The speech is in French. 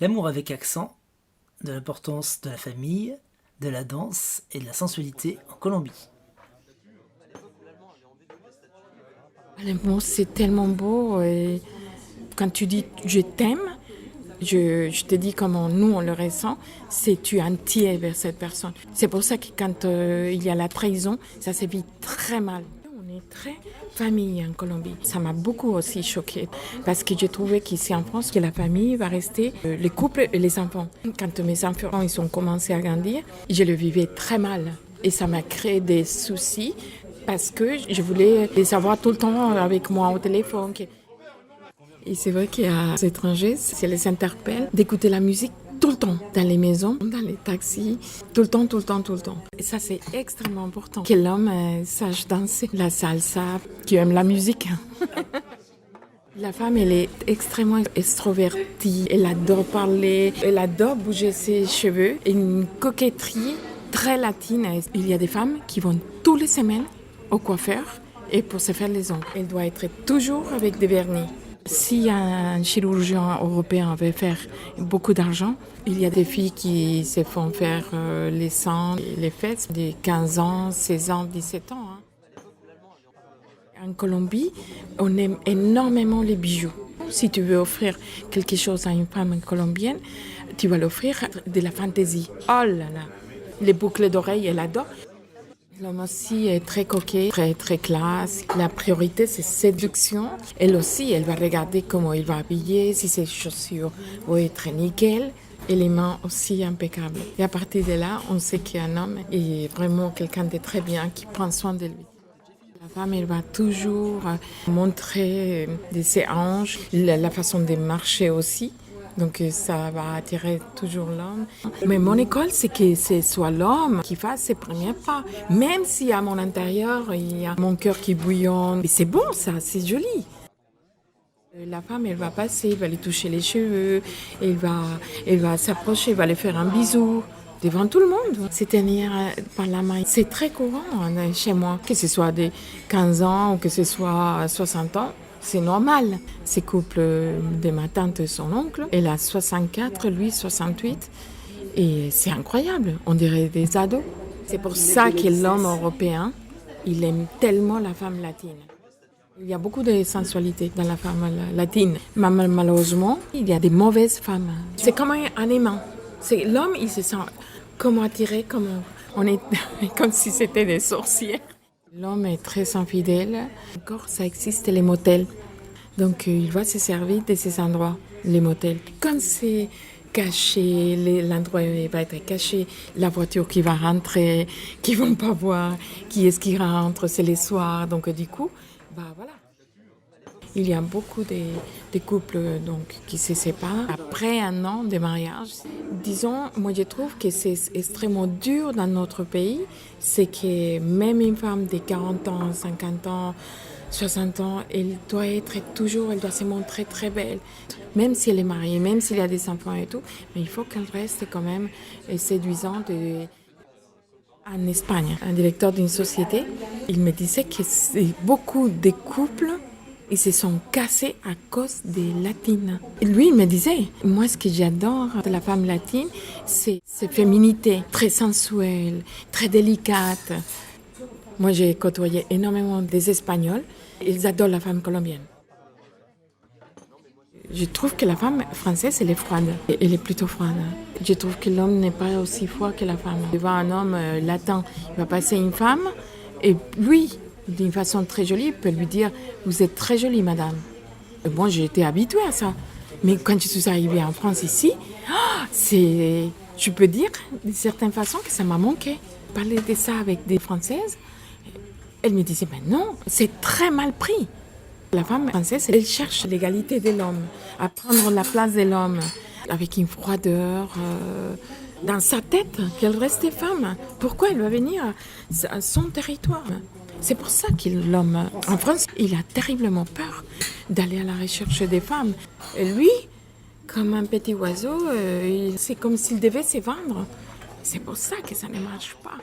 L'amour avec accent, de l'importance de la famille, de la danse et de la sensualité en Colombie. L'amour, c'est tellement beau. Et quand tu dis je t'aime, je te dis comment nous on le ressent, c'est tu es entier vers cette personne. C'est pour ça que quand il y a la trahison, ça se vit très mal. On est très famille en Colombie. Ça m'a beaucoup aussi choquée parce que j'ai trouvé qu'ici en France, que la famille va rester les couples et les enfants. Quand mes enfants ils ont commencé à grandir, je le vivais très mal et ça m'a créé des soucis parce que je voulais les avoir tout le temps avec moi au téléphone. Et c'est vrai qu'il y a des étrangers, ça les interpelle d'écouter la musique tout le temps, dans les maisons, dans les taxis, tout le temps, tout le temps, tout le temps. Et ça, c'est extrêmement important. Que l'homme sache danser la salsa, qu'il aime la musique. La femme, elle est extrêmement extrovertie, elle adore parler, elle adore bouger ses cheveux, une coquetterie très latine. Il y a des femmes qui vont toutes les semaines au coiffeur et pour se faire les ongles. Elle doit être toujours avec des vernis. Si un chirurgien européen veut faire beaucoup d'argent, il y a des filles qui se font faire les seins, les fesses, de 15 ans, 16 ans, 17 ans. En Colombie, on aime énormément les bijoux. Si tu veux offrir quelque chose à une femme colombienne, tu vas l'offrir de la fantaisie. Oh là là, les boucles d'oreilles, elle adore. L'homme aussi est très coquet, très, très classe. La priorité, c'est séduction. Elle aussi, elle va regarder comment il va habiller, si ses chaussures vont être nickel. Et les mains aussi impeccables. Et à partir de là, on sait qu'un homme est vraiment quelqu'un de très bien, qui prend soin de lui. La femme, elle va toujours montrer de ses hanches, la façon de marcher aussi. Donc ça va attirer toujours l'homme. Mais mon école, c'est que ce soit l'homme qui fasse ses premiers pas. Même si à mon intérieur, il y a mon cœur qui bouillonne. Mais c'est bon ça, c'est joli. La femme, elle va passer, elle va lui toucher les cheveux, elle va s'approcher, elle va lui faire un bisou. Devant tout le monde, c'est tenir par la main. C'est très courant chez moi, que ce soit des 15 ans ou que ce soit 60 ans. C'est normal. Ces couples de ma tante et son oncle, elle a 64, lui 68. Et c'est incroyable, on dirait des ados. C'est pour ça que l'homme européen, il aime tellement la femme latine. Il y a beaucoup de sensualité dans la femme latine. Mais malheureusement, il y a des mauvaises femmes. C'est comme un aimant. C'est l'homme, il se sent comme attiré, comme on est, comme si c'était des sorcières. L'homme est très infidèle. Encore, ça existe les motels. Donc, il va se servir de ces endroits, les motels. Comme c'est caché, l'endroit va être caché, la voiture qui va rentrer, qui ne vont pas voir qui est-ce qui rentre, c'est les soirs. Donc, du coup, voilà. Il y a beaucoup de couples qui se séparent après un an de mariage. Disons, moi je trouve que c'est extrêmement dur dans notre pays. C'est que même une femme de 40 ans, 50 ans, 60 ans, elle doit se montrer très belle. Même si elle est mariée, même s'il y a des enfants et tout, mais il faut qu'elle reste quand même séduisante. En Espagne, un directeur d'une société, il me disait que beaucoup de couples ils se sont cassés à cause des latines. Et lui, il me disait, moi, ce que j'adore de la femme latine, c'est cette féminité très sensuelle, très délicate. Moi, j'ai côtoyé énormément des Espagnols. Ils adorent la femme colombienne. Je trouve que la femme française, elle est froide. Elle est plutôt froide. Je trouve que l'homme n'est pas aussi froid que la femme. Devant un homme latin, il va passer une femme, et lui, d'une façon très jolie, il peut lui dire « Vous êtes très jolie, madame ». Moi, j'ai été habituée à ça. Mais quand je suis arrivée en France ici, je peux dire d'une certaine façon que ça m'a manqué. Parler de ça avec des Françaises, elles me disaient « Mais non, c'est très mal pris ». La femme française, elle cherche l'égalité de l'homme, à prendre la place de l'homme, avec une froideur dans sa tête, qu'elle reste femme. Pourquoi elle va venir à son territoire ? C'est pour ça que l'homme, en France, il a terriblement peur d'aller à la recherche des femmes. Et lui, comme un petit oiseau, c'est comme s'il devait se vendre. C'est pour ça que ça ne marche pas.